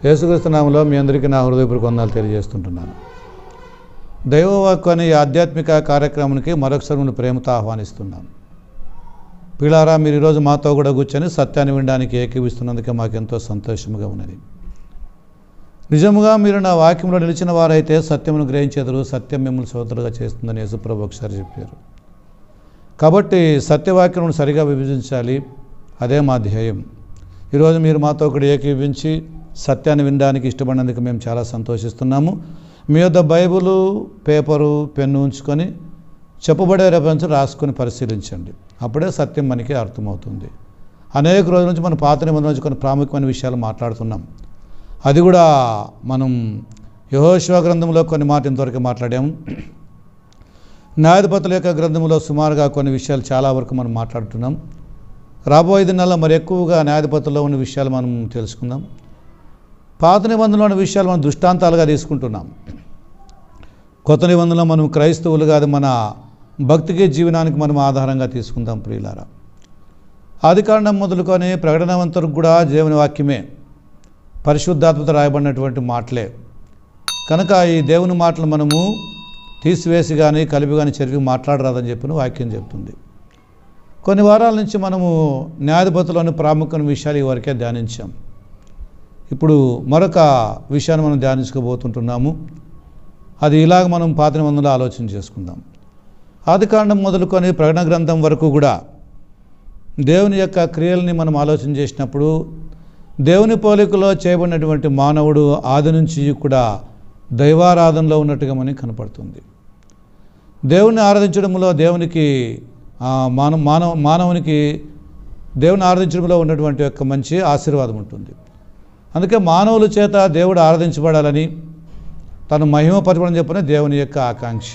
యేసుక్రీస్తు నామములో మీ అందరికీ నా హృదయపూర్వక వందనాలు తెలియజేస్తుంటున్నాను. దైవవాక్కు అనే ఆధ్యాత్మిక కార్యక్రమానికి మరొకసారి ప్రేమతో ఆహ్వానిస్తున్నాను. పిల్లారా, మీరు ఈరోజు మాతో కూడా కూర్చొని సత్యాన్ని వినడానికి ఏకీవిస్తున్నందుకే మాకెంతో సంతోషంగా ఉన్నది. నిజముగా మీరు నా వాక్యంలో నిలిచిన వారైతే సత్యమును గ్రహించెదరు, సత్యం మిమ్మల్ని సోదరుగా చేస్తుందని యేసుప్రభు ఒకసారి చెప్పారు. కాబట్టి సత్యవాక్యమును సరిగా విభజించాలి, అదే మా ధ్యేయం. ఈరోజు మీరు మాతో ఒకటి ఏకీవించి సత్యాన్ని వినడానికి ఇష్టపడినందుకు మేము చాలా సంతోషిస్తున్నాము. మీ వద్ద బైబిలు, పేపరు, పెన్ను ఉంచుకొని చెప్పబడే రెఫరెన్స్ రాసుకొని పరిశీలించండి. అప్పుడే సత్యం మనకి అర్థమవుతుంది. అనేక రోజుల నుంచి మన పాత నిబంధనల నుంచి కొన్ని ప్రాముఖ్యమైన విషయాలు మాట్లాడుతున్నాం. అది కూడా మనం యెహోషువ గ్రంథంలో కొన్ని మాట ఇంతవరకు మాట్లాడాము. న్యాయాధిపతుల యొక్క గ్రంథంలో సుమారుగా కొన్ని విషయాలు చాలా వరకు మనం మాట్లాడుతున్నాం. రాబోయే దినాల్లో మరి ఎక్కువగా న్యాయాధిపతుల్లో ఉన్న విషయాలు మనం తెలుసుకుందాం. పాత నిబంధనలో ఉన్న విషయాలు మనం దృష్టాంతాలుగా తీసుకుంటున్నాం. కొత్త నిబంధనలో మనం క్రైస్తవులు కాదు, మన భక్తికి జీవనానికి మనం ఆధారంగా తీసుకుందాం. ప్రియులారా, ఆదికాండం మొదలుకొని ప్రకటనవంతరకు కూడా దేవుని వాక్యమే, పరిశుద్ధాత్మతో రాయబడినటువంటి మాటలే. కనుక ఈ దేవుని మాటలు మనము తీసివేసి కానీ కలిపి కానీ చెరిగి మాట్లాడరాదని చెప్పిన వాక్యం చెప్తుంది. కొన్ని వారాల నుంచి మనము న్యాయాధిపతులోని ప్రాముఖ్యమైన విషయాలు ఈ వరకే ధ్యానించాం. ఇప్పుడు మరొక విషయాన్ని మనం ధ్యానించుకోబోతుంటున్నాము. అది ఇలాగ మనం పాత నిబంధనలో ఆలోచన చేసుకుందాం. ఆదికాండం మొదలుకొని ప్రకటన గ్రంథం వరకు కూడా దేవుని యొక్క క్రియల్ని మనం ఆలోచన చేసినప్పుడు దేవుని పోలికలో చేయబడినటువంటి మానవుడు ఆది నుంచి కూడా దైవారాధనలో ఉన్నట్టుగా మనకి కనపడుతుంది. దేవుని ఆరాధించడంలో దేవునికి మానవునికి దేవుని ఆరాధించడంలో ఉన్నటువంటి యొక్క మంచి ఆశీర్వాదం ఉంటుంది. అందుకే మానవుల చేత దేవుడు ఆరాధించబడాలని, తను మహిమపరచబడని చెప్పిన దేవుని యొక్క ఆకాంక్ష.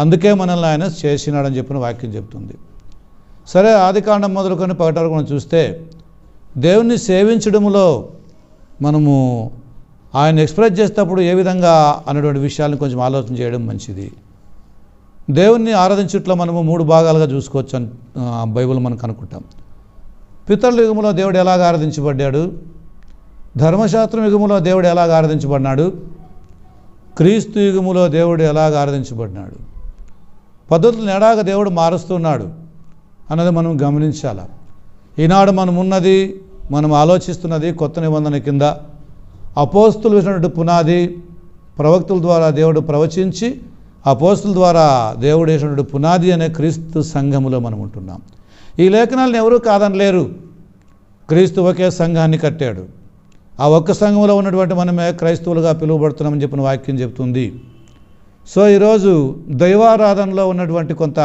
అందుకే మనల్ని ఆయన చేసినాడని చెప్పిన వాక్యం చెప్తుంది. సరే, ఆదికాండం మొదలుకొని ప్రకటన వరకు మనం చూస్తే దేవుణ్ణి సేవించడంలో మనము ఆయన ఎక్స్ప్రెస్ చేసేటప్పుడు ఏ విధంగా అన్నటువంటి విషయాలను కొంచెం ఆలోచన చేయడం మంచిది. దేవుణ్ణి ఆరాధించట్లో మనము 3 భాగాలుగా చూసుకోవచ్చు అని బైబిల్ మనకు అనుకుంటాం. పితరుల యుగంలో దేవుడు ఎలాగ ఆరాధించబడ్డాడు, ధర్మశాస్త్రం యుగంలో దేవుడు ఎలాగ ఆరాధించబడినాడు, క్రీస్తు యుగములో దేవుడు ఎలాగ ఆరాధించబడినాడు, పద్ధతులను ఎలాగ దేవుడు మారుస్తున్నాడు అన్నది మనం గమనించాలి. ఈనాడు మనం ఉన్నది, మనం ఆలోచిస్తున్నది కొత్త నిబంధన కింద అపోస్తులు వేసినటువంటి పునాది, ప్రవక్తుల ద్వారా దేవుడు ప్రవచించి అపోస్తుల ద్వారా దేవుడు వేసినటువంటి పునాది అనే క్రీస్తు సంఘములో మనం ఉంటున్నాం. ఈ లేఖనాలను ఎవరూ కాదనలేరు. క్రీస్తు ఒకే సంఘాన్ని కట్టాడు. ఆ ఒక్క సంఘంలో ఉన్నటువంటి మనమే క్రైస్తవులుగా పిలువబడుతున్నామని చెప్పిన వాక్యం చెప్తుంది. సో ఈరోజు దైవారాధనలో ఉన్నటువంటి కొంత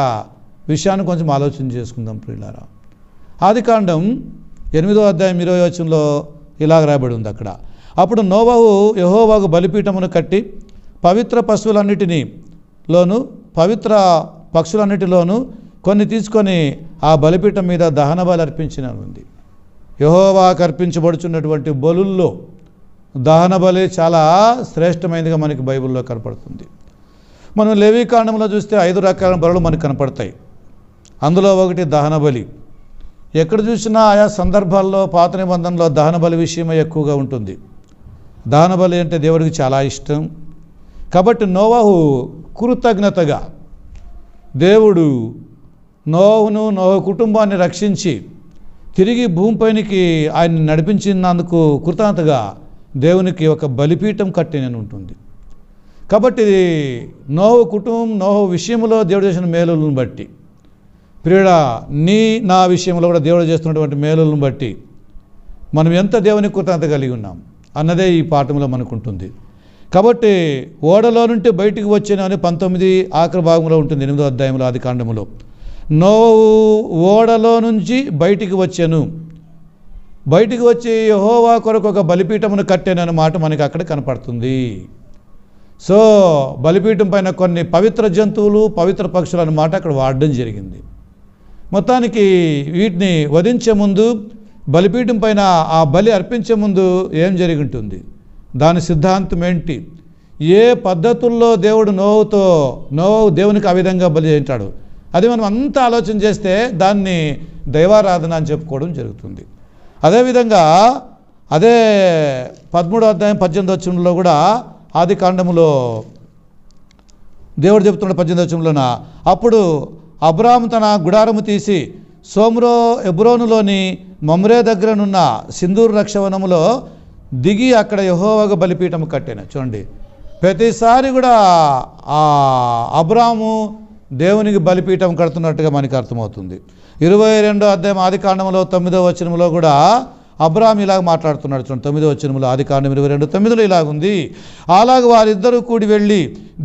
విషయాన్ని కొంచెం ఆలోచన చేసుకుందాం. ప్రియులారా, ఆదికాండం 8వ అధ్యాయం 20వ వచనంలో ఇలాగ రాయబడి ఉంది. అక్కడ అప్పుడు నోవహు యెహోవాకు బలిపీఠమును కట్టి పవిత్ర పశువులన్నిటిలోను పవిత్ర పక్షులన్నిటిలోనూ కొన్ని తీసుకొని ఆ బలిపీఠం మీద దహన బలి అర్పించిన ఉంది. యెహోవాకు అర్పించబడుచున్నటువంటి బలుల్లో దహన బలి చాలా శ్రేష్టమైనదిగా మనకి బైబిల్లో కనపడుతుంది. మనం లేవీకాండంలో చూస్తే 5 రకాల బలులు మనకు కనపడతాయి. అందులో ఒకటి దహన బలి. ఎక్కడ చూసినా ఆయా సందర్భాల్లో పాత నిబంధనలో దహన బలి విషయమే ఎక్కువగా ఉంటుంది. దహన బలి అంటే దేవుడికి చాలా ఇష్టం. కాబట్టి నోవహు కృతజ్ఞతగా దేవుడు నోహు కుటుంబాన్ని రక్షించి తిరిగి భూమిపైనికి ఆయన నడిపించినందుకు కృతజ్ఞతగా దేవునికి ఒక బలిపీఠం కట్టినని ఉంటుంది. కాబట్టి నోహు కుటుంబం, నోహు విషయంలో దేవుడు చేసిన మేలులను బట్టి, ప్రియుడా నా విషయంలో కూడా దేవుడు చేస్తున్నటువంటి మేలులను బట్టి మనం ఎంత దేవునికి కృతజ్ఞత కలిగి ఉన్నాం అన్నదే ఈ పాఠంలో మనకు ఉంటుంది. కాబట్టి ఓడలో నుండి బయటికి వచ్చాను అని 19 ఆఖరి భాగంలో ఉంటుంది. 8వ అధ్యాయంలో ఆదికాండములో నోహు ఓడలో నుంచి బయటికి వచ్చాను, బయటికి వచ్చి యెహోవా కొరకు ఒక బలిపీఠమును కట్టాను అనే మాట మనకి అక్కడ కనపడుతుంది. సో బలిపీఠం పైన కొన్ని పవిత్ర జంతువులు, పవిత్ర పక్షులు అన్నమాట అక్కడ వాడడం జరిగింది. మొత్తానికి వీటిని వధించే ముందు, బలిపీఠం పైన ఆ బలి అర్పించే ముందు ఏం జరిగి ఉంటుంది, దాని సిద్ధాంతం ఏంటి, ఏ పద్ధతుల్లో దేవుడు నోహు దేవునికి ఆ విధంగా బలి చేయించాడు, అది మనం అంతా ఆలోచన చేస్తే దాన్ని దైవారాధన అని చెప్పుకోవడం జరుగుతుంది. అదేవిధంగా అదే 13వ అధ్యాయం 18వ వచనంలో కూడా ఆది కాండములో దేవుడు చెప్తున్నాడు 18వ వచనంలోన, అప్పుడు అబ్రాము తన గుడారము తీసి ఎబ్రోనులోని మమ్రే దగ్గరనున్న సింధూరు రక్షవనములో దిగి అక్కడ యెహోవాకు బలిపీఠము కట్టాను. చూడండి, ప్రతిసారి కూడా ఆ అబ్రాము దేవునికి బలిపీఠం కడుతున్నట్టుగా మనకి అర్థమవుతుంది. 22వ అధ్యాయం ఆది కాండములో 9వ వచనంలో కూడా అబ్రాము ఇలాగ మాట్లాడుతున్నాడు. చూడండి, 9వ వచనంలో ఆది కాండం 22:9 ఇలాగుంది, అలాగ వారిద్దరూ కూడి వెళ్ళి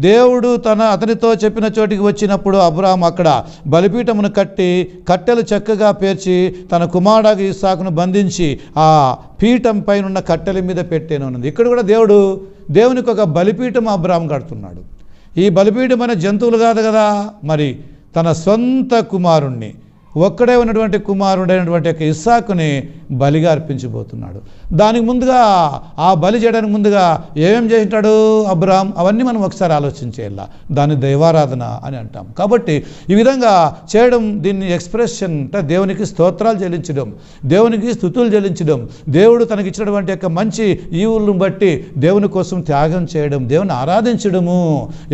దేవుడు అతనితో చెప్పిన చోటికి వచ్చినప్పుడు అబ్రాము అక్కడ బలిపీఠమును కట్టి కట్టెలు చక్కగా పేర్చి తన కుమారుడు ఇస్సాకును బంధించి ఆ పీఠం పైన కట్టెల మీద పెట్టేనున్నది. ఇక్కడ కూడా దేవునికి ఒక బలిపీఠం అబ్రాము కడుతున్నాడు. ఈ బలిపీఠం అనే జంతువులు కాదు కదా, మరి తన సొంత కుమారుణ్ణి, ఒక్కడే ఉన్నటువంటి కుమారుడైనటువంటి యొక్క ఇస్సాకుని బలిగా అర్పించబోతున్నాడు. దానికి ముందుగా ఆ బలి చేయడానికి ముందుగా ఏమేం చేసినాడు అబ్రామ్, అవన్నీ మనం ఒకసారి ఆలోచించేయాల. దాన్ని దైవారాధన అని అంటాం. కాబట్టి ఈ విధంగా చేయడం, దీన్ని ఎక్స్ప్రెషన్ అంటే దేవునికి స్తోత్రాలు చెల్లించడం, దేవునికి స్తుతులు చెల్లించడం, దేవుడు తనకి ఇచ్చినటువంటి యొక్క మంచి ఈవులను బట్టి దేవుని కోసం త్యాగం చేయడం, దేవుని ఆరాధించడము.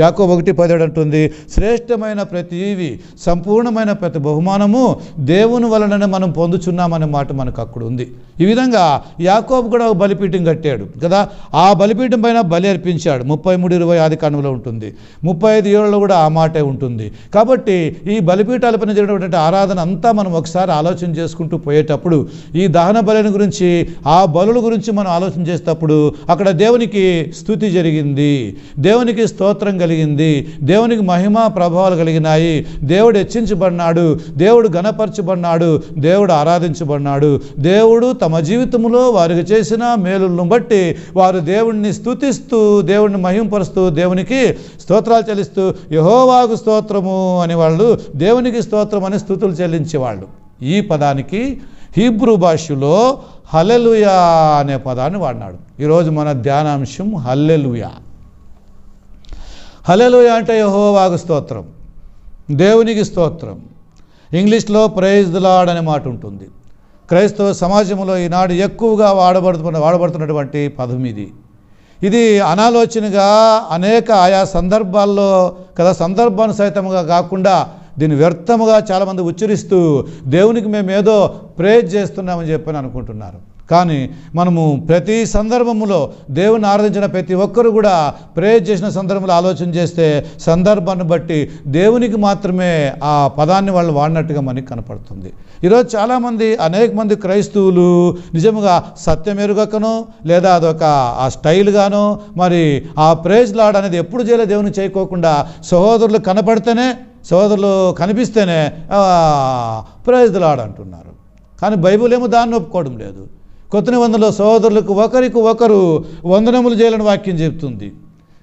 యాకోబు 1:17 అంటుంది, శ్రేష్టమైన ప్రతి ఈవి, సంపూర్ణమైన ప్రతి బహుమానము దేవుని వలననే మనం పొందుచున్నామనే మాట మనకు అక్కడ ఉంది. ఈ విధంగా యాకోబు కూడా ఒక బలిపీఠం కట్టాడు కదా, ఆ బలిపీఠం పైన బలి అర్పించాడు. 33:20 ఆది కాండంలో ఉంటుంది, 35:7 కూడా ఆ మాటే ఉంటుంది. కాబట్టి ఈ బలిపీఠాల పైన జరిగినటువంటి ఆరాధన అంతా మనం ఒకసారి ఆలోచన చేసుకుంటూ పోయేటప్పుడు, ఈ దహన బలిని గురించి, ఆ బలుల గురించి మనం ఆలోచన చేసేటప్పుడు అక్కడ దేవునికి స్తుతి జరిగింది, దేవునికి స్తోత్రం కలిగింది, దేవునికి మహిమ ప్రభావాలు కలిగినాయి, దేవుడు హెచ్చించబడినాడు, దేవుడు ఘనపరచబడినాడు, దేవుడు ఆరాధించబడినాడు. దేవుడు తమ జీవితంలో వారికి చేసిన మేలులను బట్టి వారు దేవుణ్ణి స్తుతిస్తూ, దేవుణ్ణి మహింపరుస్తూ, దేవునికి స్తోత్రాలు చెల్లిస్తూ యెహోవాకు స్తోత్రము అని వాళ్ళు దేవునికి స్తోత్రం అని స్తుతులు చెల్లించేవాళ్ళు. ఈ పదానికి హీబ్రూ భాషలో హల్లెలూయా అనే పదాన్ని వాడినాడు. ఈరోజు మన ధ్యానాంశం హల్లెలూయా. హల్లెలూయా అంటే యెహోవాకు స్తోత్రం, దేవునికి స్తోత్రం. ఇంగ్లీష్లో ప్రైజ్ ది లార్డ్ అనే మాట ఉంటుంది. క్రైస్తవ సమాజంలో ఈనాడు ఎక్కువగా వాడబడుతున్నటువంటి పదం ఇది. ఇది అనాలోచనగా అనేక ఆయా సందర్భాల్లో కదా, సందర్భాన్ని సహితంగా కాకుండా దీన్ని వ్యర్థముగా చాలామంది ఉచ్చరిస్తూ దేవునికి మేము ఏదో ప్రేజ్ చేస్తున్నామని చెప్పని అనుకుంటున్నారు. కానీ మనము ప్రతి సందర్భంలో దేవుని ఆరాధించిన ప్రతి ఒక్కరు కూడా ప్రేయర్ చేసిన సందర్భంలో ఆలోచన చేస్తే సందర్భాన్ని బట్టి దేవునికి మాత్రమే ఆ పదాన్ని వాళ్ళు వాడినట్టుగా మనకి కనపడుతుంది. ఈరోజు చాలామంది, అనేక మంది క్రైస్తవులు నిజంగా సత్యమెరుగకనో లేదా అదొక ఆ స్టైల్గానో, మరి ఆ ప్రేజ్ లార్డ్ అనేది ఎప్పుడు చేయలేదు దేవునికి చేయకోకుండా సహోదరులు కనపడితేనే, సహోదరులు కనిపిస్తేనే ప్రైజ్ ది లార్డ్ అంటున్నారు. కానీ బైబిల్ ఏమో దాన్ని ఒప్పుకోవడం లేదు. కొత్త నిబంధనలో సహోదరులకు ఒకరికి ఒకరు వందనములు చేయాలని వాక్యం చెబుతుంది.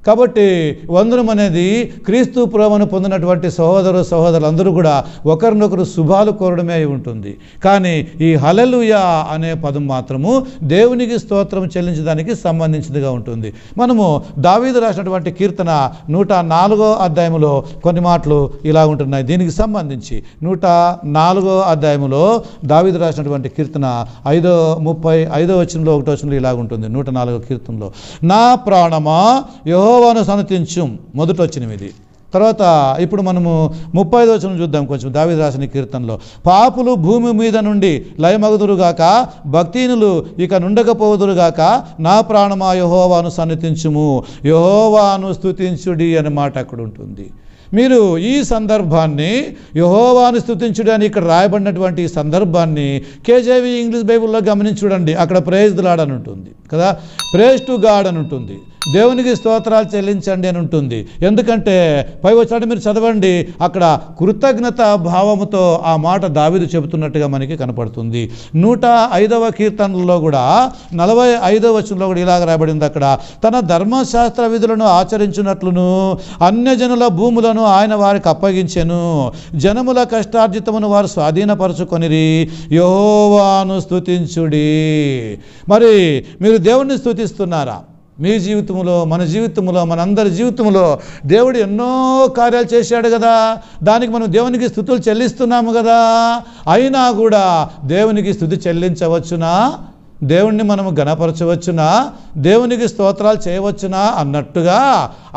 కాబట్టి వందనం అనేది క్రీస్తు ప్రభువును పొందినటువంటి సహోదరులందరూ కూడా ఒకరినొకరు శుభాలు కోరడమే అయి ఉంటుంది. కానీ ఈ హల్లెలూయా అనే పదం మాత్రము దేవునికి స్తోత్రం చెల్లించడానికి సంబంధించినదిగా ఉంటుంది. మనము దావీదు రాసినటువంటి కీర్తన 104వ అధ్యాయంలో కొన్ని మాటలు ఇలా ఉంటున్నాయి. దీనికి సంబంధించి 104వ అధ్యాయంలో దావీదు రాసినటువంటి కీర్తన 35వ వచనంలో 1వ వచనంలో ఇలా ఉంటుంది. 104వ కీర్తనలో, నా ప్రాణమా యెహోవాను సన్నతించు, మొదట వచ్చినవి ఇది. తర్వాత ఇప్పుడు మనము 35వ వచనం చూద్దాం కొంచెం దావీదు రాసిన కీర్తనలో. పాపులు భూమి మీద నుండి లయమగుదురుగాక, భక్తిహీనులు ఇక నుండకపోదురుగాక, నా ప్రాణమా యెహోవాను సన్నతించుము, యెహోవాను స్తుతించుడి అనే మాట అక్కడ ఉంటుంది. మీరు ఈ సందర్భాన్ని యెహోవాను స్తుతించుడి అని ఇక్కడ రాయబడినటువంటి ఈ సందర్భాన్ని కేజేవి ఇంగ్లీష్ బైబిల్లో గమనించి చూడండి. అక్కడ ప్రైజ్ ది లార్డ్ అని ఉంటుంది కదా, ప్రైజ్ టు గాడ్ అని ఉంటుంది, దేవునికి స్తోత్రాలు చెల్లించండి అని ఉంటుంది. ఎందుకంటే పై వచ్చాడు మీరు చదవండి, అక్కడ కృతజ్ఞత భావముతో ఆ మాట దావీదు చెబుతున్నట్టుగా మనకి కనపడుతుంది. 105వ కీర్తనలో కూడా 45వ వచనంలో కూడా ఇలాగ రాయబడింది. అక్కడ తన ధర్మశాస్త్ర విధులను ఆచరించినట్లును అన్యజనుల భూములను ఆయన వారికి అప్పగించెను, జనముల కష్టార్జితమును వారు స్వాధీనపరచుకొనిరి, యెహోవాను స్తుతించుడి. మరి మీరు దేవుణ్ణి స్తుతిస్తున్నారా? మీ జీవితంలో, మన జీవితంలో, మనందరి జీవితంలో దేవుడు ఎన్నో కార్యాలు చేశాడు కదా, దానికి మనం దేవునికి స్తుతులు చెల్లిస్తున్నాము కదా. అయినా కూడా దేవునికి స్తుతి చెల్లించవచ్చునా? దేవుణ్ణి మనము ఘనపరచవచ్చునా, దేవునికి స్తోత్రాలు చేయవచ్చునా అన్నట్టుగా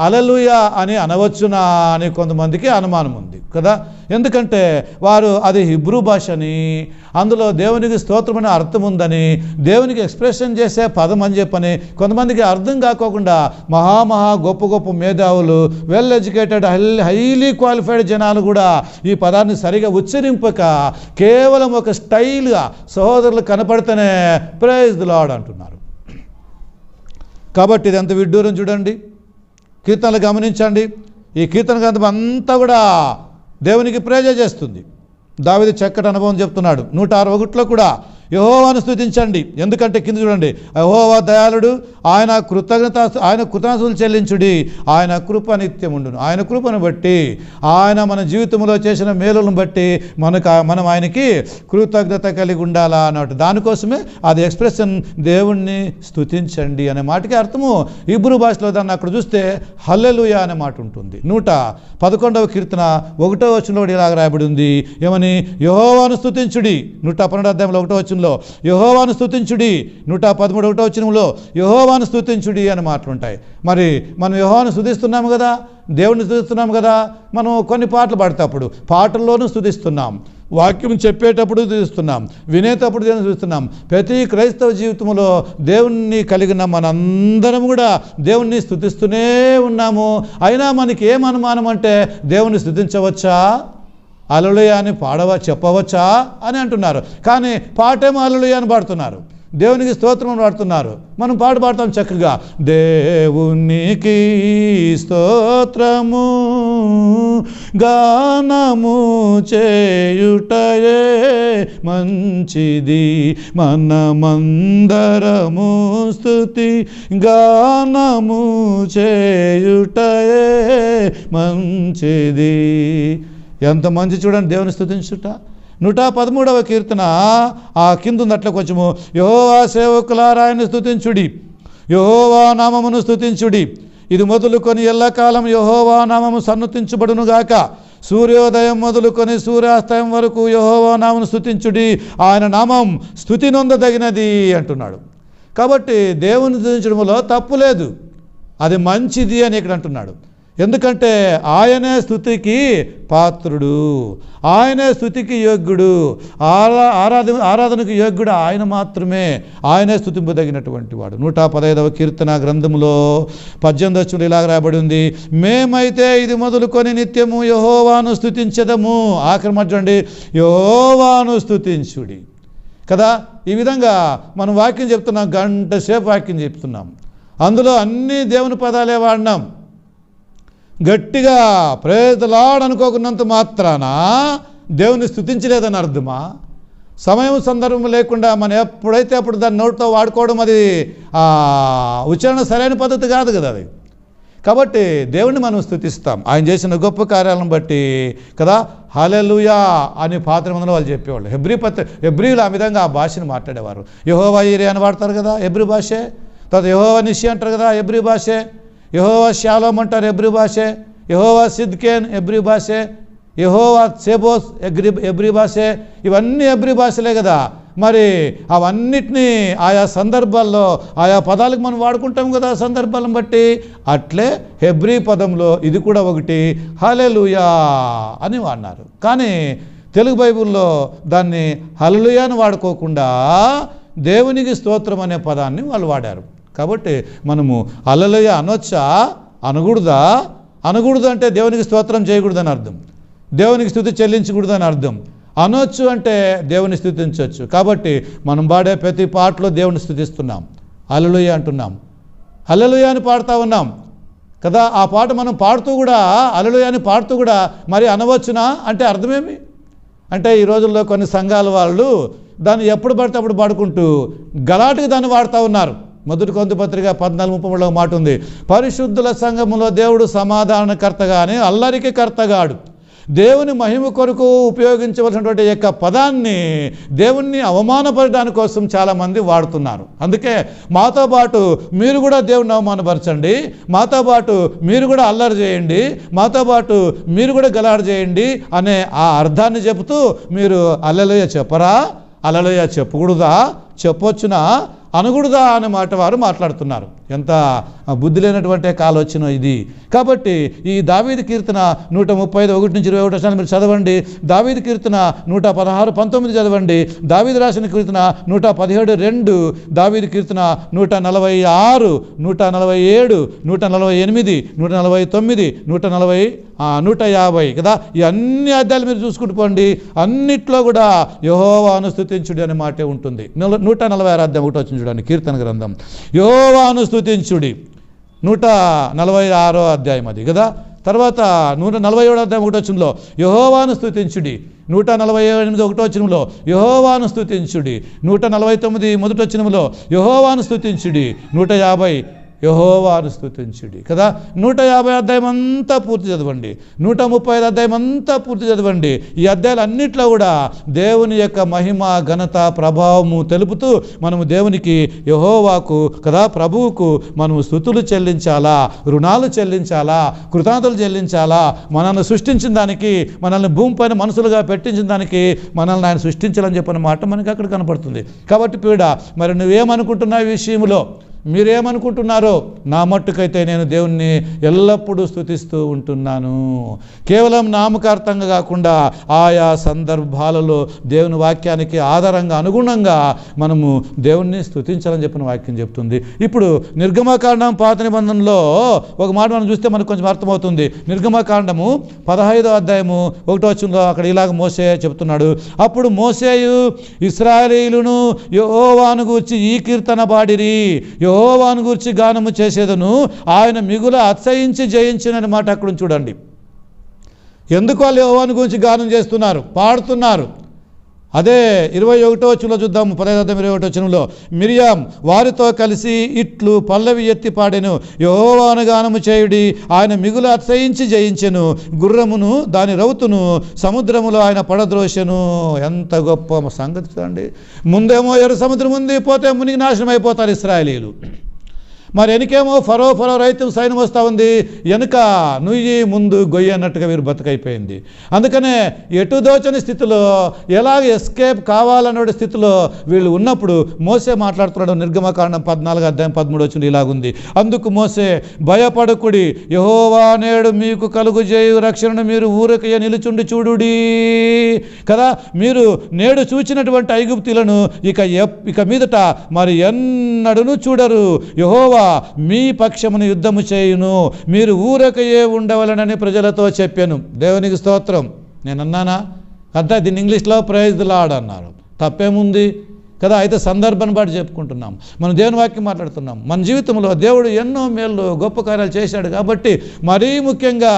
హల్లెలూయా అని అనవచ్చునా అని కొంతమందికి అనుమానం ఉంది కదా. ఎందుకంటే వారు అది హిబ్రూ భాష అని, అందులో దేవునికి స్తోత్రం అనే అర్థం ఉందని, దేవునికి ఎక్స్ప్రెషన్ చేసే పదం అని చెప్పని కొంతమందికి అర్థం కాకోకుండా మహా గొప్ప గొప్ప మేధావులు, వెల్ ఎడ్యుకేటెడ్, హైలీ క్వాలిఫైడ్ జనాలు కూడా ఈ పదాన్ని సరిగా ఉచ్చరింపక కేవలం ఒక స్టైల్గా సహోదరులు కనపడితేనే ప్రైజ్ ది లార్డ్ అంటున్నారు. కాబట్టి ఇది ఎంత విడ్డూరం చూడండి. కీర్తనలు గమనించండి. ఈ కీర్తన గ్రంథం అంతా కూడా దేవునికి ప్రేజ చేస్తుంది. దావీదు చక్కటి అనుభవం చెప్తున్నాడు. 161లో కూడా యెహోవాను స్తుతించండి, ఎందుకంటే కింద చూడండి, యెహోవా దయాళుడు, ఆయన కృతజ్ఞతలు చెల్లించుడి, ఆయన కృప నిత్యముండును. ఆయన కృపను బట్టి, ఆయన మన జీవితంలో చేసిన మేలులను బట్టి మనం ఆయనకి కృతజ్ఞత కలిగి ఉండాలా అన్నట్టు. దానికోసమే అది ఎక్స్ప్రెషన్ దేవుణ్ణి స్తుతించండి అనే మాటకి అర్థము హిబ్రూ భాషలో దాన్ని అక్కడ చూస్తే హల్లెలూయా అనే మాట ఉంటుంది. 111వ కీర్తన 1వ వచనంలో ఇలాగ రాయబడి ఉంది, ఏమని? యెహోవాను స్తుతించుడి. 112వ అధ్యాయంలో 1వ వచనంలో యెహోవాను స్తుతించుడి, 113వ వచనంలో యెహోవాను స్తుతించుడి అని మాటలు ఉంటాయి. మరి మనం యెహోవాను స్తుతిస్తున్నాము కదా, దేవుని స్తుతిస్తున్నాం కదా. మనం కొన్ని పాటలు పాడేటప్పుడు పాటల్లోనూ స్తుతిస్తున్నాం, వాక్యం చెప్పేటప్పుడు స్తుతిస్తున్నాం, వినేటప్పుడు దేవుని స్తుతిస్తున్నాం. ప్రతి క్రైస్తవ జీవితంలో దేవుణ్ణి కలిగిన మనందరం కూడా దేవుణ్ణి స్తుతిస్తూనే ఉన్నాము. అయినా మనకి ఏం అనుమానం అంటే దేవుణ్ణి స్తుతించవచ్చా, హల్లెలూయా అని చెప్పవచ్చా అని అంటున్నారు. కానీ పాటేమో హల్లెలూయా అని పాడుతున్నారు, దేవునికి స్తోత్రం పాడుతున్నారు. మనం పాడతాం చక్కగా, దేవునికి స్తోత్రము గానము చేయుటయే మంచిది, మనమందరము స్తుతి గానము చేయుటయే మంచిది. ఎంత మంచి చూడండి దేవుని స్తుతించుట. 113వ కీర్తన ఆ కింద ఉన్నట్లు కొంచెము, యెహోవా సేవకులారా ఆయన్ని స్తుతించుడి, యెహోవా నామమును స్తుతించుడి. ఇది మొదలుకొని ఎల్లకాలం యెహోవా నామము సన్నుతించబడునుగాక. సూర్యోదయం మొదలుకొని సూర్యాస్తయం వరకు యెహోవా నామమును స్తుతించుడి, ఆయన నామం స్తుతి నొందదగినది అంటున్నాడు. కాబట్టి దేవుని స్తుతించడంలో తప్పు లేదు, అది మంచిది అని ఇక్కడ అంటున్నాడు. ఎందుకంటే ఆయనే స్తుతికి పాత్రుడు, ఆయనే స్తుతికి యోగ్యుడు, ఆరాధనకు యోగ్యుడు ఆయన మాత్రమే, ఆయనే స్తుతింపదగినటువంటి వాడు. 115వ కీర్తన గ్రంథంలో 18వ వచనంలో ఇలాగ రాయబడి ఉంది, మేమైతే ఇది మొదలుకొని నిత్యము యెహోవాను స్తుతించెదము. ఆఖరి మధ్యండి, యెహోవాను స్తుతించుడి కదా. ఈ విధంగా మనం వాక్యం చెప్తున్నాం, గంట సేపు వాక్యం చెప్తున్నాం, అందులో అన్ని దేవుని పదాలే వాడినాం. గట్టిగా ప్రైజ్ ది లార్డ్ అనుకోకున్నంత మాత్రాన దేవుని స్తుతించలేదని అర్థమా? సమయం సందర్భం లేకుండా మనం ఎప్పుడైతే అప్పుడు దాన్ని నోటితో వాడుకోవడం అది ఉచ్చారణ సరైన పద్ధతి కాదు కదా అది. కాబట్టి దేవుణ్ణి మనం స్తుతిస్తాం ఆయన చేసిన గొప్ప కార్యాలను బట్టి కదా. హల్లెలూయా అని పాత నిబంధనలో వాళ్ళు చెప్పేవాళ్ళు. హెబ్రీలు ఆ విధంగా ఆ భాషను మాట్లాడేవారు. యెహోవా ఈరే అని వాడతారు కదా, హెబ్రీ భాషే. తర్వాత యెహోవా నిషి అంటారు కదా, హెబ్రీ భాషే. యెహోవా షాలోమ్ అంటారు, హెబ్రీ భాషే. యెహోవా సిద్కేన్, హెబ్రీ భాషే. యెహోవా సెబోస్, హెబ్రీ భాషే. ఇవన్నీ హెబ్రీ భాషలే కదా. మరి అవన్నిటినీ ఆయా సందర్భాల్లో ఆయా పదాలకు మనం వాడుకుంటాం కదా సందర్భాలను బట్టి. అట్లే హెబ్రీ పదంలో ఇది కూడా ఒకటి, హల్లెలూయా అని వాడినారు. కానీ తెలుగు బైబిల్లో దాన్ని హల్లెలూయా అని వాడుకోకుండా దేవునికి స్తోత్రం అనే పదాన్ని వాళ్ళు వాడారు. కాబట్టి మనము హల్లెలూయా అనొచ్చా, అనకూడదా? అనకూడదు అంటే దేవునికి స్తోత్రం చేయకూడదని అర్థం, దేవునికి స్తుతి చెల్లించకూడదని అర్థం. అనొచ్చు అంటే దేవుని స్తుతించవచ్చు. కాబట్టి మనం పాడే ప్రతి పాటలో దేవుని స్తుతిస్తున్నాం, హల్లెలూయా అంటున్నాం, హల్లెలూయా అని పాడుతూ ఉన్నాం కదా. ఆ పాట మనం పాడుతూ కూడా హల్లెలూయా అని పాడుతూ కూడా మరి అనవచ్చునా అంటే అర్థమేమి? అంటే ఈ రోజుల్లో కొన్ని సంఘాల వాళ్ళు దాన్ని ఎప్పుడు పడితే అప్పుడు పాడుకుంటూ గలాటుగా దాన్ని వాడుతూ ఉన్నారు. మొదటి కొరింథీ పత్రిక 14:30లో మాట ఉంది, పరిశుద్ధుల సంఘములో దేవుడు సమాధానకర్తగానే అల్లరికి కర్తగాడు. దేవుని మహిమ కొరకు ఉపయోగించవలసినటువంటి యొక్క పదాన్ని దేవుణ్ణి అవమానపరచడానికి కోసం చాలామంది వాడుతున్నారు. అందుకే మాతో పాటు మీరు కూడా దేవుణ్ణి అవమానపరచండి, మాతో పాటు మీరు కూడా అల్లరి చేయండి, మాతో పాటు మీరు కూడా గలాడ చేయండి అనే ఆ అర్థాన్ని చెబుతూ మీరు హల్లెలూయా చెప్పరా హల్లెలూయా చెప్పకూడదా, చెప్పొచ్చునా, అనకూడదా అనే మాట వారు మాట్లాడుతున్నారు. ఎంత బుద్ధి లేనటువంటి ఆలోచన ఇది. కాబట్టి ఈ దావీదు కీర్తన 135 1-21 మీరు చదవండి. దావీదు కీర్తన 116 19 చదవండి. దావీదు రాసిన కీర్తన 117 2, దావీదు కీర్తన 146 147 148 149 150 కదా. ఈ అన్ని అధ్యాయాలు మీరు చూసుకుంటూ పోండి. అన్నిట్లో కూడా యెహోవాను స్తుతించుడి అనే మాటే ఉంటుంది. 146 అధ్యాయం 1 వచ్చింది చూడండి, కీర్తన గ్రంథం. యెహోవాను స్తుతించుడి 146 అధ్యాయం అది కదా. తర్వాత 147 అధ్యాయం 1 వచనంలో యెహోవాను స్తుతించుడి, 148 1 వచనంలో యెహోవాను స్తుతించుడి, 149 1 వచనంలో యెహోవాను స్తుతించుడి, 150 యెహోవాను స్తుతించుడి కదా. 150 అధ్యాయం అంతా పూర్తి చదవండి, 135 అధ్యాయం అంతా పూర్తి చదవండి. ఈ అధ్యాయాలు అన్నిట్లో కూడా దేవుని యొక్క మహిమ ఘనత ప్రభావము తెలుపుతూ మనము దేవునికి యెహోవాకు కదా ప్రభువుకు మనము స్తుతులు చెల్లించాలా, రుణాలు చెల్లించాలా, కృతజ్ఞతలు చెల్లించాలా. మనల్ని సృష్టించిన దానికి, మనల్ని భూమిపైన మనుషులుగా పెట్టించిన దానికి మనల్ని ఆయన సృష్టించాలని చెప్పిన మాట మనకి అక్కడ కనపడుతుంది. కాబట్టి పీడ మరి నువ్వేమనుకుంటున్నావు ఈ విషయంలో, మీరేమనుకుంటున్నారో? నా మట్టుకైతే నేను దేవుణ్ణి ఎల్లప్పుడూ స్తుతిస్తూ ఉంటున్నాను. కేవలం నామకార్థంగా కాకుండా ఆయా సందర్భాలలో దేవుని వాక్యానికి ఆధారంగా అనుగుణంగా మనము దేవుణ్ణి స్తుతించాలని చెప్పిన వాక్యం చెప్తుంది. ఇప్పుడు నిర్గమకాండం పాత నిబంధనలో ఒక మాట మనం చూస్తే మనకు కొంచెం అర్థమవుతుంది. నిర్గమకాండము 15వ అధ్యాయము 1వ వచనంలో అక్కడ ఇలాగ మోసే చెప్తున్నాడు. అప్పుడు మోసేయు ఇశ్రాయేలీయులను యెహోవాను గూర్చి ఈ కీర్తన పాడిరి, యెహోవాను గూర్చి గానము చేసేదను, ఆయన మిగుల అతిశయించి జయించినని మాట అక్కడ చూడండి. ఎందుకు వాళ్ళు యెహోవాను గురించి గానం చేస్తున్నారు, పాడుతున్నారు? అదే 21వ వచనంలో చూద్దాం. 15వ 21వ వచనంలో మిరియాం వారితో కలిసి ఇట్లు పల్లవి ఎత్తి పాడెను, యెహోవాను గానము చేయుడి, ఆయన మిగుల అతిశయించి జయించెను, గుర్రమును దాని రౌతును సముద్రములో ఆయన పడద్రోసెను. ఎంత గొప్ప సంగతి చూడండి. ముందేమో ఎర్ర సముద్రం ఉంది, పోతే మునిగి నాశనం అయిపోతారు ఇశ్రాయేలీయులు. మరి వెనకేమో ఫరో రైతు సైన్యం వస్తూ ఉంది, వెనుక నుయ్యి ముందు గొయ్యి అన్నట్టుగా వీరు బతుకైపోయింది. అందుకనే ఎటు దోచని స్థితిలో, ఎలాగ ఎస్కేప్ కావాలనే స్థితిలో వీళ్ళు ఉన్నప్పుడు మోసే మాట్లాడుతున్నాడు. నిర్గమకాండం 14వ అధ్యాయం 13వ వచనం ఇలాగుంది. అందుకు మోసే, భయపడకుడి, యెహోవా నేడు మీకు కలుగు చేయు రక్షణను మీరు ఊరకయ్య నిలుచుండి చూడుడి కదా. మీరు నేడు చూచినటువంటి ఐగుప్తులను ఇక మీదట మరి ఎన్నడూ చూడరు. యెహోవా మీ పక్షమును యుద్ధము చేయును, మీరు ఊరకయే ఉండవలనని ప్రజలతో చెప్పాను. దేవునికి స్తోత్రం. నేను అన్నానా? అంతా దీన్ని ఇంగ్లీష్లో ప్రైజ్ ది లార్డ్ అన్నారు. తప్పేముంది కదా. అయితే సందర్భాన్ని బట్టి చెప్పుకుంటున్నాం, మనం దేవుని వాక్యం మాట్లాడుతున్నాం. మన జీవితంలో దేవుడు ఎన్నో మేళ్ళు గొప్ప కార్యాలు చేశాడు. కాబట్టి మరీ ముఖ్యంగా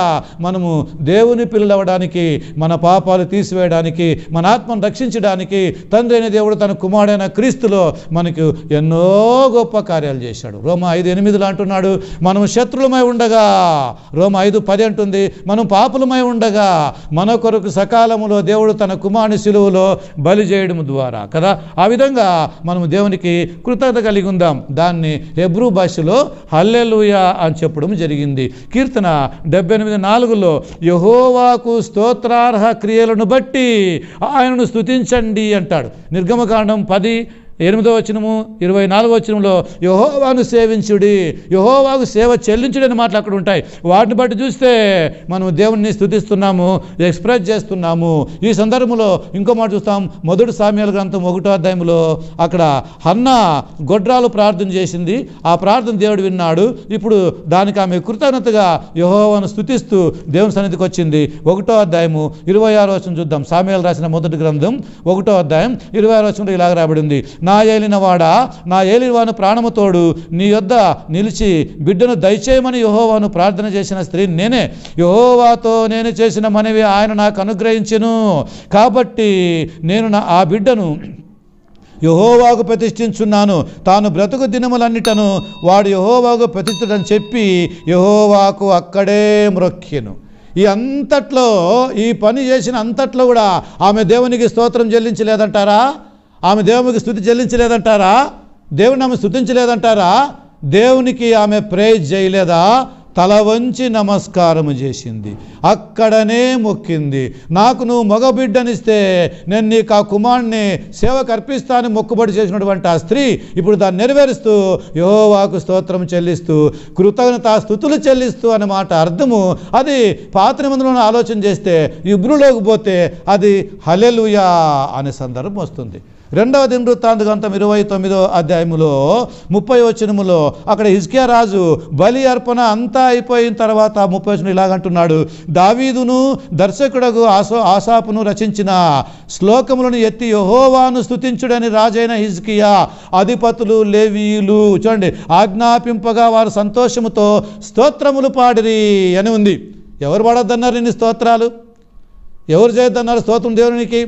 మనము దేవుని పిల్లలు అవ్వడానికి, మన పాపాలు తీసివేయడానికి, మన ఆత్మను రక్షించడానికి తండ్రి అయిన దేవుడు తన కుమారుడైన క్రీస్తులో మనకు ఎన్నో గొప్ప కార్యాలు చేశాడు. రోమా 5:8 అంటున్నాడు, మనం శత్రులమై ఉండగా, రోమా 5:10 అంటుంది, మనం పాపులమై ఉండగా మన కొరకు సకాలములో దేవుడు తన కుమారుని శిలువలో బలి చేయడం ద్వారా కదా. ఆ విధంగా మనము దేవునికి కృతజ్ఞత కలిగి ఉందాం. దాన్ని హెబ్రూ భాషలో హల్లెలూయా అని చెప్పడం జరిగింది. కీర్తన 78:4లో యెహోవాకు స్తోత్రార్హ క్రియలను బట్టి ఆయనను స్తుతించండి అంటాడు. నిర్గమకాండం 10:8వ వచనము 24వ వచనంలో యెహోవాను సేవించుడి, యెహోవాకు సేవ చెల్లించుడి అని మాటలు అక్కడ ఉంటాయి. వాటిని బట్టి చూస్తే మనం దేవుణ్ణి స్తుతిస్తున్నాము, ఎక్స్ప్రెస్ చేస్తున్నాము. ఈ సందర్భంలో ఇంకో మాట చూస్తాం. 1 సామ్యుయేలు గ్రంథం 1వ అధ్యాయంలో అక్కడ హన్నా గొడ్రాలు ప్రార్థన చేసింది. ఆ ప్రార్థన దేవుడు విన్నాడు. ఇప్పుడు దానికి ఆమె కృతజ్ఞతగా యెహోవాను స్తుతిస్తూ దేవుని సన్నిధికి వచ్చింది. 1వ అధ్యాయము 26వ వచనం చూద్దాం. సామ్యుయేలు రాసిన మొదటి గ్రంథం 1వ అధ్యాయం 26వ వచనంలో ఇలాగ రాబడింది, నా ఏలినవాడా, నా ఏలినవాను ప్రాణముతోడు నీ యొద్ద నిలిచి బిడ్డను దయచేయమని యెహోవాను ప్రార్థన చేసిన స్త్రీ నేనే. యెహోవాతో నేను చేసిన మనవి ఆయన నాకు అనుగ్రహించెను, కాబట్టి నేను ఆ బిడ్డను యెహోవాకు ప్రతిష్ఠించున్నాను. తాను బ్రతుకు దినములన్నిటను వాడు యెహోవాకు ప్రతిష్ఠితుడని చెప్పి యెహోవాకు అక్కడే మ్రొక్కెను. ఈ అంతట్లో, ఈ పని చేసిన అంతట్లో కూడా ఆమె దేవునికి స్తోత్రం చెల్లించలేదంటారా? ఆమె దేవునికి స్తుతి చెల్లించలేదంటారా? దేవుని ఆమె స్తుతించలేదంటారా? దేవునికి ఆమె ప్రేజ్ చేయలేదా? తల వంచి నమస్కారము చేసింది, అక్కడనే మొక్కింది. నాకు నువ్వు మగబిడ్డనిస్తే నేను నీకు ఆ కుమారుణ్ణి సేవకు అర్పిస్తాను మొక్కుబడి చేసినటువంటి ఆ స్త్రీ ఇప్పుడు దాన్ని నెరవేరుస్తూ యెహోవాకు స్తోత్రం చెల్లిస్తూ కృతజ్ఞతాస్తుతులు చెల్లిస్తూ అనే మాట అర్థము. అది పాత నిబంధనలను ఆలోచన చేస్తే ఇబ్రులోకి పోతే అది హల్లెలూయా అనే సందర్భం వస్తుంది. 2వ దినవృత్తాంతగ్రంథం 29వ అధ్యాయములో 30వ వచనములో అక్కడ హిజ్కియా రాజు బలి అర్పణ అంతా అయిపోయిన తర్వాత 30వ వచనం ఇలాగంటున్నాడు, దావీదును దర్శకుడగు ఆసాపును రచించిన శ్లోకములను ఎత్తి యెహోవాను స్తుతించుడని రాజైన హిజ్కియా అధిపతులు లేవీయులు చూడండి ఆజ్ఞాపింపగా వారు సంతోషముతో స్తోత్రములు పాడిరి అని ఉంది. ఎవరు పాడొద్దన్నారు ఇన్ని స్తోత్రాలు? ఎవరు చేయొద్దన్నారు స్తోత్రం దేవునికి?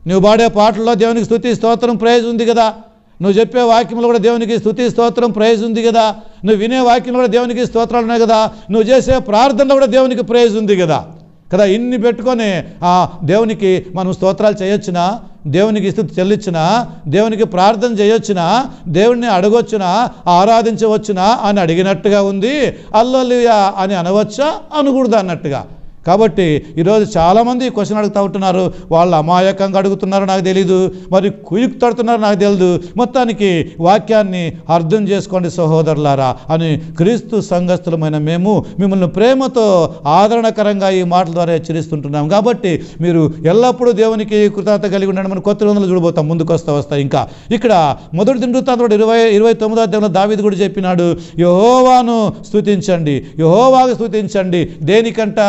నువ్వు పాడే పాటల్లో దేవునికి స్తుతి స్తోత్రం ప్రైజ్ ఉంది కదా, నువ్వు చెప్పే వాక్యంలో కూడా దేవునికి స్తుతి స్తోత్రం ప్రైజ్ ఉంది కదా, నువ్వు వినే వాక్యంలో కూడా దేవునికి స్తోత్రాలు ఉన్నాయి కదా, నువ్వు చేసే ప్రార్థనలో కూడా దేవునికి ప్రైజ్ ఉంది కదా. ఇన్ని పెట్టుకొని దేవునికి మనం స్తోత్రాలు చేయొచ్చునా, దేవునికి స్తుతి చెల్లించినా, దేవునికి ప్రార్థన చేయొచ్చునా, దేవుడిని అడగొచ్చునా, ఆరాధించవచ్చునా అని అడిగినట్టుగా ఉంది. హల్లెలూయా అని అనవచ్చా అనకూడదు అన్నట్టుగా. కాబట్టి ఈరోజు చాలామంది క్వశ్చన్ అడుగుతూ ఉంటున్నారు. వాళ్ళు అమాయకంగా అడుగుతున్నారో నాకు తెలీదు, మరి కుయుక్ తడుతున్నారో నాకు తెలియదు. మొత్తానికి వాక్యాన్ని అర్థం చేసుకోండి సహోదరులారా అని క్రీస్తు సంఘస్థులమైన మేము మిమ్మల్ని ప్రేమతో ఆదరణకరంగా ఈ మాటల ద్వారా హెచ్చరిస్తుంటున్నాం. కాబట్టి మీరు ఎల్లప్పుడూ దేవునికి కృతజ్ఞత కలిగి ఉండండి. మనం కొత్త వందలు చూడబోతాం, ముందుకు వస్తాయి. ఇంకా ఇక్కడ మొదటి దినవృత్తాంతం 29వ అధ్యాయంలో దావీదు కూడా చెప్పినాడు, యెహోవాను స్తుతించండి, యెహోవాకు స్తుతించండి. దేనికంట?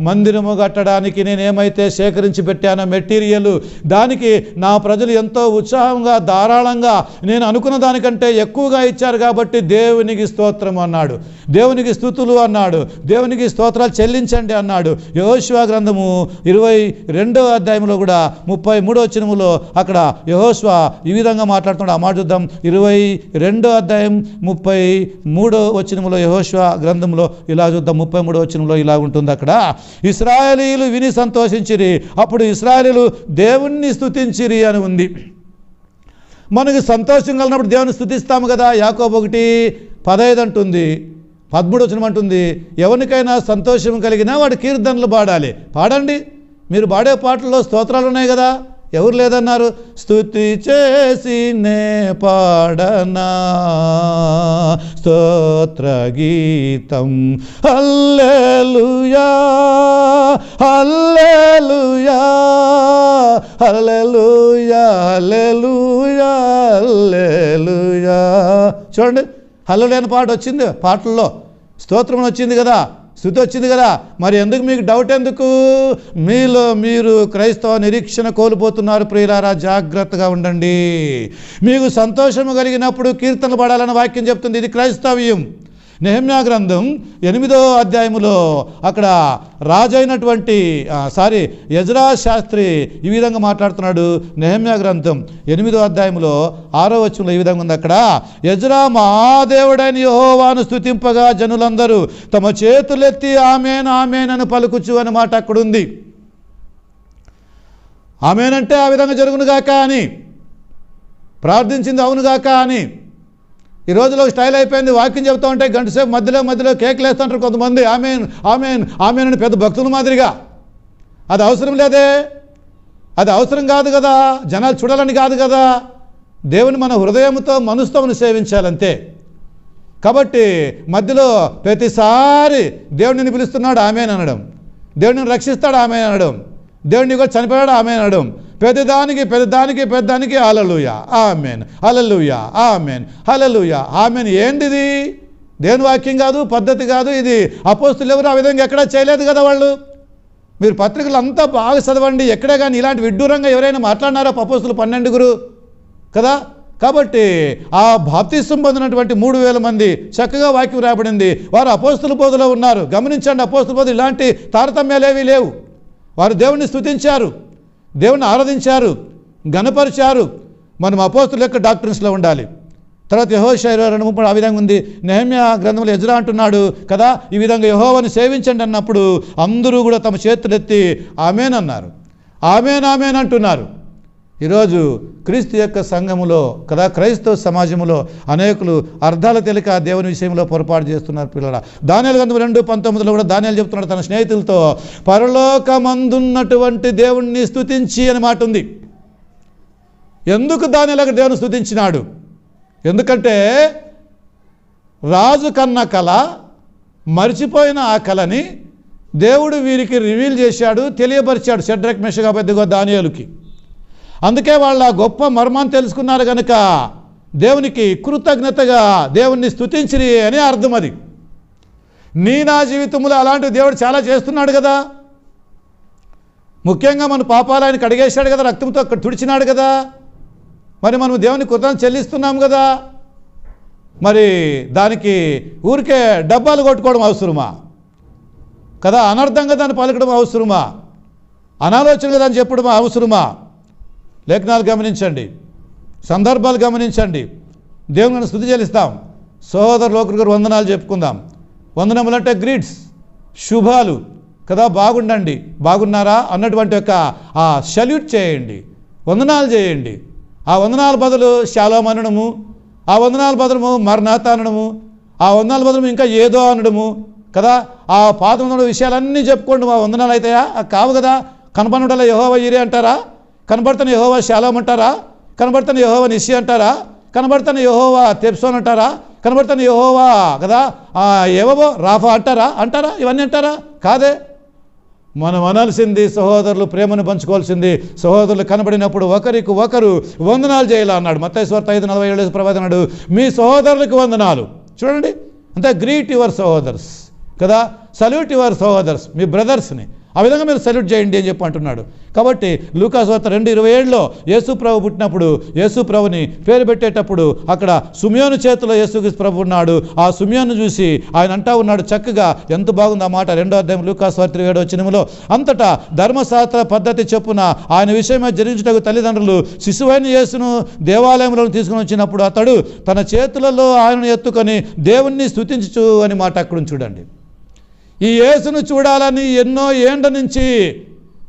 మందిరము కట్టడానికి నేనేమైతే సేకరించి పెట్టానో మెటీరియల్, దానికి నా ప్రజలు ఎంతో ఉత్సాహంగా ధారాళంగా నేను అనుకున్న దానికంటే ఎక్కువగా ఇచ్చారు కాబట్టి దేవునికి స్తోత్రం అన్నాడు, దేవునికి స్తుతులు అన్నాడు, దేవునికి స్తోత్రాలు చెల్లించండి అన్నాడు. యెహోషువ గ్రంథము 22వ అధ్యాయంలో కూడా 33వ వచనములో అక్కడ యెహోషువ ఈ విధంగా మాట్లాడుతున్నాడు. ఆ మాట చూద్దాం. 22వ అధ్యాయం 33వ వచనములో యెహోషువ గ్రంథంలో ఇలా చూద్దాం. 33వ వచనంలో ఇలా ఉంటుంది. అక్కడ ఇశ్రాయేలీయులు విని సంతోషించిరి, అప్పుడు ఇశ్రాయేలీయులు దేవుణ్ణి స్తుతించిరి అని ఉంది. మనకి సంతోషం కలిగినప్పుడు దేవుని స్తుతిస్తాము కదా. యాకోబు 1:15 అంటుంది, 13 వచనం అంటుంది, ఎవరికైనా సంతోషం కలిగినా వాడు కీర్తనలు పాడాలి. పాడండి. మీరు పాడే పాటల్లో స్తోత్రాలు ఉన్నాయి కదా, ఎవరు లేదన్నారు? స్తుతి చేసి నే పాడనా స్తోత్ర గీతం హల్లెలూయా హల్లెలూయా హల్లెలూయా హల్లెలూయా హల్లెలూయా. చూడండి, హల్లెలూయా అనే పాట వచ్చింది, పాటల్లో స్తోత్రం వచ్చింది కదా, స్తుతి వచ్చింది కదా. మరి ఎందుకు మీకు డౌట్? ఎందుకు? మీలో మీరు క్రైస్తవ నిరీక్షణ కోల్పోతున్నారు. ప్రియులారా, జాగ్రత్తగా ఉండండి. మీకు సంతోషము కలిగినప్పుడు కీర్తనలు పాడాలని వాక్యం చెప్తుంది. ఇది క్రైస్తవ్యం. నెహెమ్యా గ్రంథం 8వ అధ్యాయములో అక్కడ రాజైనటువంటి ఎజ్రా శాస్త్రి ఈ విధంగా మాట్లాడుతున్నాడు. నెహెమ్యా గ్రంథం 8వ అధ్యాయములో 6వ వచనంలో ఈ విధంగా ఉంది. అక్కడ ఎజ్రా మా దేవుడైన యెహోవాను స్తుతింపగా జనులందరూ తమ చేతులెత్తి ఆమేన్ ఆమేన్ అని పలుకుచు అనే మాట అక్కడ ఉంది. ఆమేనంటే ఆ విధంగా జరుగునుగాక అని, ప్రార్థించింది అవునుగాక అని. ఈ రోజులో స్టైల్ అయిపోయింది. వాక్యం చెబుతూ ఉంటే గంటసేపు మధ్యలో కేకులు వేస్తుంటారు కొంతమంది, ఆమేన్ ఆమేన్ ఆమేన్ అని పెద్ద భక్తుల మాదిరిగా. అది అవసరం లేదే, అది అవసరం కాదు కదా, జనాలు చూడాలని కాదు కదా. దేవుని మన హృదయంతో మనసుతో మనం సేవించాలంతే. కాబట్టి మధ్యలో ప్రతిసారి దేవుడిని పిలుస్తున్నాడు ఆమేన్ అనడం, దేవుడిని రక్షిస్తాడు ఆమేన్ అనడం, దేవుడిని కూడా చనిపోయాడు ఆమేన్ అనడం, పెద్దదానికి హల్లెలూయా ఆమేన్ హల్లెలూయా ఆమేన్ హల్లెలూయా ఆమేన్. ఏంటిది? దేవుని వాక్యం కాదు, పద్ధతి కాదు. ఇది అపోస్తులు ఎవరు ఆ విధంగా ఎక్కడా చేయలేదు కదా వాళ్ళు. మీరు పత్రికలు అంతా బాగా చదవండి, ఎక్కడే కానీ ఇలాంటి విడ్డూరంగా ఎవరైనా మాట్లాడినారో అపోస్తులు 12 కదా. కాబట్టి ఆ బాప్తిసం పొందినటువంటి 3000 మంది చక్కగా వాక్యం రాబడింది. వారు అపోస్తుల బోధలో ఉన్నారు. గమనించండి, అపోస్తుల బోధ ఇలాంటి తారతమ్యాలేవీ లేవు. వారు దేవుణ్ణి స్తుతించారు, దేవుని ఆరాధించారు, ఘనపరిచారు. మనం అపోస్తుల యొక్క డాక్టర్స్లో ఉండాలి. తర్వాత యెహోషువ 22:30 ఆ విధంగా ఉంది. నెహెమ్యా గ్రంథంలో ఎజ్రా అంటున్నాడు కదా, ఈ విధంగా యెహోవాను సేవించండి అన్నప్పుడు అందరూ కూడా తమ చేతులెత్తి ఆమేన్ అన్నారు, ఆమేన్ ఆమేన్ అంటున్నారు. ఈరోజు క్రీస్తు యొక్క సంఘములో కదా, క్రైస్తవ సమాజంలో అనేకులు అర్థాలు తెలియక దేవుని విషయంలో పొరపాటు చేస్తున్నారు పిల్లల. దానియేలు గ్రంథం 2:19 కూడా దానియేలు చెప్తున్నాడు తన స్నేహితులతో, పరలోకమందున్నటువంటి దేవుణ్ణి స్తుతించి అని మాట ఉంది. ఎందుకు దానియేలు దేవుని స్తుతించినాడు? ఎందుకంటే రాజు కన్న కళ, మర్చిపోయిన ఆ కళని దేవుడు వీరికి రివీల్ చేశాడు, తెలియపరిచాడు షడ్రక్ మెషక్ అబేద్నెగో దానియేలుకి. అందుకే వాళ్ళ గొప్ప మర్మాన్ని తెలుసుకున్నారు కనుక దేవునికి కృతజ్ఞతగా దేవుణ్ణి స్తుతించిరి అని అర్థం. అది నా జీవితంలో అలాంటి దేవుడు చాలా చేస్తున్నాడు కదా. ముఖ్యంగా మన పాపాలు ఆయన కడిగేశాడు కదా, రక్తంతో తుడిచినాడు కదా. మరి మనం దేవుని కృతజ్ఞత చెల్లిస్తున్నాం కదా. మరి దానికి ఊరికే డబ్బాలు కొట్టుకోవడం అవసరమా కదా? అనర్థంగా దాన్ని పలకడం అవసరమా? అనాలోచనగా దాన్ని చెప్పడం అవసరమా? లేఖనాలు గమనించండి, సందర్భాలు గమనించండి. దేవుని స్తుతి చెల్లిస్తాం. సహోదరులు ఒకరికొకరు వందనాలు చెప్పుకుందాం. వందనములు అంటే గ్రీట్స్, శుభాలు కదా. బాగుండండి, బాగున్నారా అన్నటువంటి యొక్క ఆ సల్యూట్ చేయండి, వందనాలు చేయండి. ఆ వందనాల బదులు శాలోమ్ అనడము, ఆ వందనాల బదులు మరణాత అనడము, ఆ వందనాల బదులు ఇంకా ఏదో అనడము కదా. ఆ పాత విషయాలన్నీ చెప్పుకోండి. మా వందనాలు అవుతాయా? కావు కదా. కనపడటంలో యెహోవా ఈరే అంటారా? కనబడుతున్న యెహోవా శాలోమ్ అంటారా? కనబడుతున్న యెహోవా నిస్సి అంటారా? కనబడుతున్న యెహోవా తెప్సోన్ అంటారా? కనబడుతున్న యెహోవా కదా ఏవో రాఫా అంటారా? ఇవన్నీ అంటారా? కాదే. మనం అనాల్సింది సహోదరులు ప్రేమను పంచుకోవాల్సింది. సహోదరులు కనబడినప్పుడు ఒకరికి ఒకరు వందనాలు చేయాలి అన్నాడు. మత్తయి సువార్త 5:47 ప్రభాతం అన్నాడు, మీ సహోదరులకు వందనాలు. చూడండి, అంతే గ్రీట్ యువర్ సహోదర్స్ కదా, సల్యూట్ యువర్ సహోదర్స్, మీ బ్రదర్స్ని ఆ విధంగా మీరు సల్యూట్ చేయండి అని చెప్పి అంటున్నాడు. కాబట్టి లూకా సువార్త 2:27లో యేసు ప్రభు పుట్టినప్పుడు యేసు ప్రభుని పేరు పెట్టేటప్పుడు అక్కడ సుమియోను చేతిలో యేసుక్రీస్తు ప్రభు ఉన్నాడు. ఆ సుమియోను చూసి ఆయన అంటా ఉన్నాడు చక్కగా, ఎంత బాగుంది ఆ మాట. 2వ అధ్యాయం లూకా సువార్త 27 అంతటా ధర్మశాస్త్ర పద్ధతి చొప్పున ఆయన విషయమై జరిగించుటకు తల్లిదండ్రులు శిశువైన యేసును దేవాలయంలో తీసుకుని వచ్చినప్పుడు అతడు తన చేతులలో ఆయనను ఎత్తుకొని దేవుణ్ణి స్తుతించుచు అని మాట అక్కడ చూడండి. ఈ యేసును చూడాలని ఎన్నో ఏండ్ల నుంచి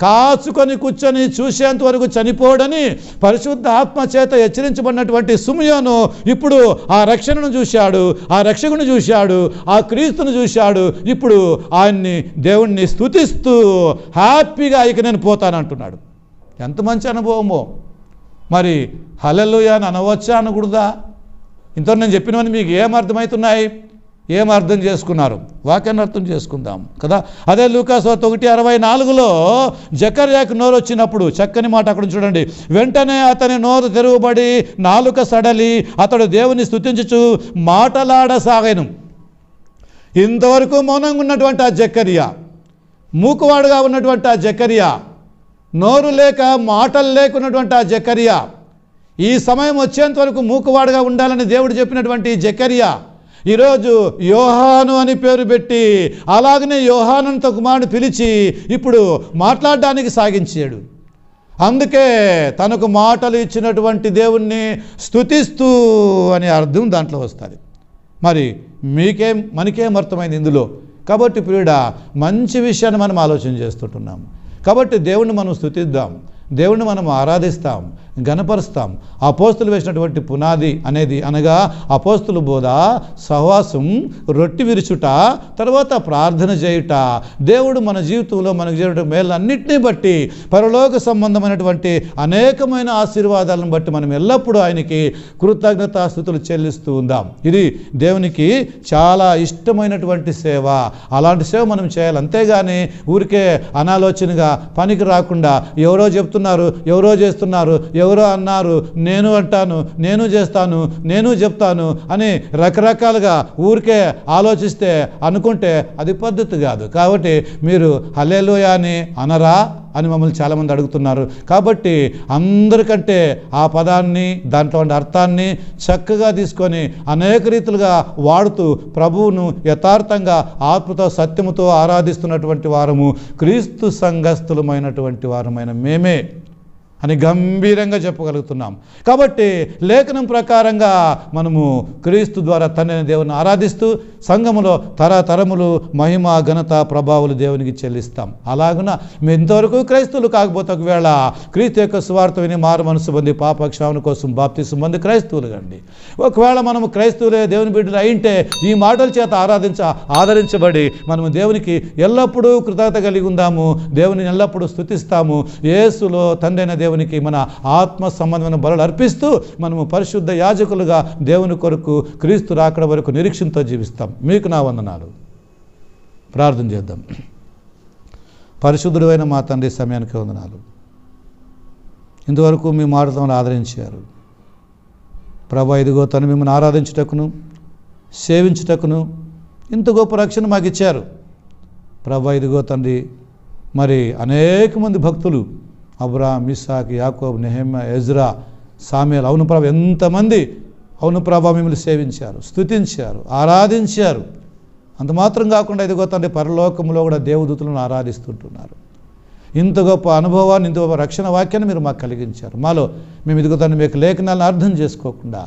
కాచుకొని కూర్చొని చూసేంత వరకు చనిపోడని పరిశుద్ధ ఆత్మ చేత హెచ్చరించబడినటువంటి సుమియోను ఇప్పుడు ఆ రక్షణను చూశాడు, ఆ రక్షకుని చూశాడు, ఆ క్రీస్తును చూశాడు. ఇప్పుడు ఆయన్ని దేవుణ్ణి స్తుతిస్తూ హ్యాపీగా ఇక నేను పోతానంటున్నాడు. ఎంత మంచి అనుభవమో. మరి హల్లెలూయా అని అనవచ్చా అనకూడదా? ఇంతలో నేను చెప్పినవన్నీ మీకు ఏం అర్థమవుతున్నాయి? ఏం అర్థం చేసుకున్నారు? వాక్యాన్ని అర్థం చేసుకుందాం కదా. అదే లూకా సువార్త 1:64లో జకర్యాకు నోరు వచ్చినప్పుడు చక్కని మాట అక్కడ చూడండి. వెంటనే అతని నోరు తెరువబడి నాలుక సడలి అతడు దేవుని స్తుతించుచు మాటలాడసాగెను. ఇంతవరకు మౌనంగా ఉన్నటువంటి ఆ జకర్యా, మూకువాడుగా ఉన్నటువంటి ఆ జకర్యా, నోరు లేక మాటలు లేకున్నటువంటి ఆ జకర్యా, ఈ సమయం వచ్చేంత వరకు మూకువాడుగా ఉండాలని దేవుడు చెప్పినటువంటి జకర్యా ఈరోజు యోహాను అని పేరు పెట్టి అలాగనే యోహానుతో కుమారుని పిలిచి ఇప్పుడు మాట్లాడడానికి సాగించాడు. అందుకే తనకు మాటలు ఇచ్చినటువంటి దేవుణ్ణి స్తుతిస్తూ అనే అర్థం దాంట్లో వస్తుంది. మరి మనకేం అర్థమైంది ఇందులో? కాబట్టి ప్రియుడా, మంచి విషయాన్ని మనం ఆలోచన చేస్తుంటున్నాం. కాబట్టి దేవుణ్ణి మనం స్తుతిద్దాం, దేవుణ్ణి మనం ఆరాధిస్తాం, గణపరుస్తాం. అపోస్తులు వేసినటువంటి పునాది అనేది అనగా అపోస్తుల బోధ, సహవాసం, రొట్టె విరుచుట, తర్వాత ప్రార్థన చేయుట, దేవుడు మన జీవితంలో మనకు చేయడం మేలన్నింటినీ బట్టి పరలోక సంబంధమైనటువంటి అనేకమైన ఆశీర్వాదాలను బట్టి మనం ఎల్లప్పుడూ ఆయనకి కృతజ్ఞతాస్తుతులు చెల్లిస్తూ ఉందాం. ఇది దేవునికి చాలా ఇష్టమైనటువంటి సేవ. అలాంటి సేవ మనం చేయాలి. అంతేగాని ఊరికే అనాలోచనగా పనికి రాకుండా ఎవరో చెప్తున్నారు, ఎవరో చేస్తున్నారు, ఎవరో అన్నారు, నేను అంటాను, నేను చేస్తాను, నేను చెప్తాను అని రకరకాలుగా ఊరికే ఆలోచిస్తే అనుకుంటే అది పద్ధతి కాదు. కాబట్టి మీరు హల్లెలూయా అని అనరా అని మమ్మల్ని చాలామంది అడుగుతున్నారు. కాబట్టి అందరికంటే ఆ పదాన్ని దాంట్లో అర్థాన్ని చక్కగా తీసుకొని అనేక రీతులుగా వాడుతూ ప్రభువును యథార్థంగా ఆత్మతో సత్యముతో ఆరాధిస్తున్నటువంటి వారము, క్రీస్తు సంఘస్థులమైనటువంటి వారమైన మేమే అని గంభీరంగా చెప్పగలుగుతున్నాం. కాబట్టి లేఖనం ప్రకారంగా మనము క్రీస్తు ద్వారా తండ్రి దేవుని ఆరాధిస్తూ సంఘములో తరతరములు మహిమ ఘనత ప్రభావాలు దేవునికి చెల్లిస్తాం. అలాగున మేము ఇంతవరకు క్రైస్తవులు కాకపోతే ఒకవేళ క్రీస్తు యొక్క సువార్త విని మారు మనసు పొంది పాపక్షామన కోసం బాప్తిసం పొంది క్రైస్తవులు కండి. ఒకవేళ మనము క్రైస్తవులే దేవుని బిడ్డలు అయింటే ఈ మాటల చేత ఆదరించబడి మనము దేవునికి ఎల్లప్పుడూ కృతజ్ఞత కలిగి ఉందాము. దేవుని ఎల్లప్పుడూ స్తుతిస్తాము. యేసులో తండ్రైన దేవునికి మన ఆత్మ సంబంధమైన బలులు అర్పిస్తూ మనము పరిశుద్ధ యాజకులుగా దేవుని కొరకు క్రీస్తు రాకడ వరకు నిరీక్షణతో జీవిస్తాం. మీకు నా వందనాలు. ప్రార్థన చేద్దాం. పరిశుద్ధుడు అయిన మా తండ్రి, సమయానికి వందనాలు. ఇంతవరకు మీ మాటలను ఆదరించారు ప్రభా. ఇదిగో తను మిమ్మల్ని ఆరాధించుటకును సేవించుటకును ఇంత గొప్ప రక్షణ మాకు ఇచ్చారు ప్రభా. ఇదిగో తండ్రి, మరి అనేక మంది భక్తులు అబ్రాహాం, ఇస్సాకు, యాకోబు, నెహెమ్యా, ఎజ్రా, సామ్యూయేలు, అవును ప్రభా, ఎంతమంది అవును ప్రభా మిమ్మల్ని సేవించారు, స్తుతించారు, ఆరాధించారు. అంత మాత్రం కాకుండా ఇదిగో తండ్రి పరలోకంలో కూడా దేవదూతలను ఆరాధిస్తుంటున్నారు. ఇంత గొప్ప అనుభవాన్ని, ఇంత గొప్ప రక్షణ వాక్యాన్ని మీరు మాకు కలిగించారు. మాలో మేము ఇదిగో తండ్రి మీకు లేఖనాలను అర్థం చేసుకోకుండా,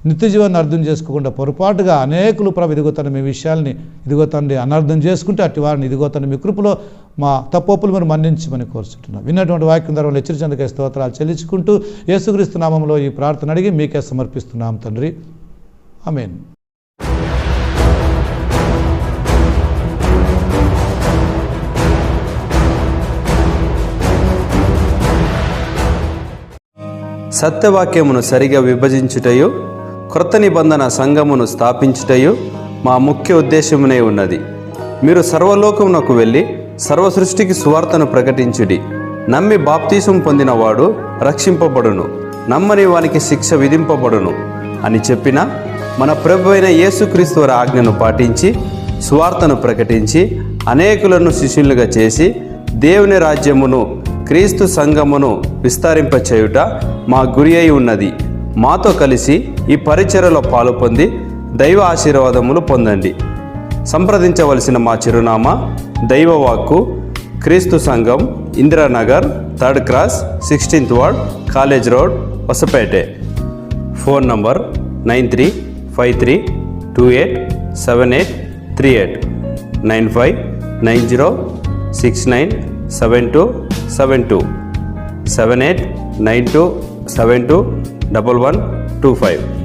నిత్య జీవాన్ని అర్థం చేసుకోకుండా పొరపాటుగా అనేకులు ప్రభు ఇదిగో తండ్రి మీ విషయాల్ని ఇదిగో తండ్రి అనర్థం చేసుకుంటే అట్టి వారిని ఇదిగో తండ్రి మీ కృపలో మా తప్పులు మీరు మన్నించమని కోరుచుంటున్నాం. విన్నటువంటి వాక్యం ద్వారా హెచ్చరించేందుకే స్తోత్రాలు చెల్లించుకుంటూ యేసుక్రీస్తు నామములో ఈ ప్రార్థన అడిగి మీకే సమర్పిస్తున్నాం తండ్రి. ఆమేన్. సత్యవాక్యమును సరిగా విభజించుటయు క్రొత్త నిబంధన సంఘమును స్థాపించుటయు మా ముఖ్య ఉద్దేశమునే ఉన్నది. మీరు సర్వలోకమునకు వెళ్ళి సర్వ సృష్టికి సువార్తను ప్రకటించుడి. నమ్మి బాప్తీసం పొందినవాడు రక్షింపబడును, నమ్మని వానికి శిక్ష విధింపబడును అని చెప్పిన మన ప్రభువైన యేసుక్రీస్తు వారి ఆజ్ఞను పాటించి సువార్తను ప్రకటించి అనేకులను శిష్యులుగా చేసి దేవుని రాజ్యమును క్రీస్తు సంఘమును విస్తరింపచేయుట మా గురి అయి ఉన్నది. మాతో కలిసి ఈ పరిచర్యలో పాలు పొంది దైవ ఆశీర్వాదములు పొందండి. సంప్రదించవలసిన మా చిరునామా దైవవాక్కు, క్రీస్తు సంఘం, Indiranagar, 3rd cross, 16th ward, college road, Vasapete. Phone number 9353287838 9590697272 7892721125.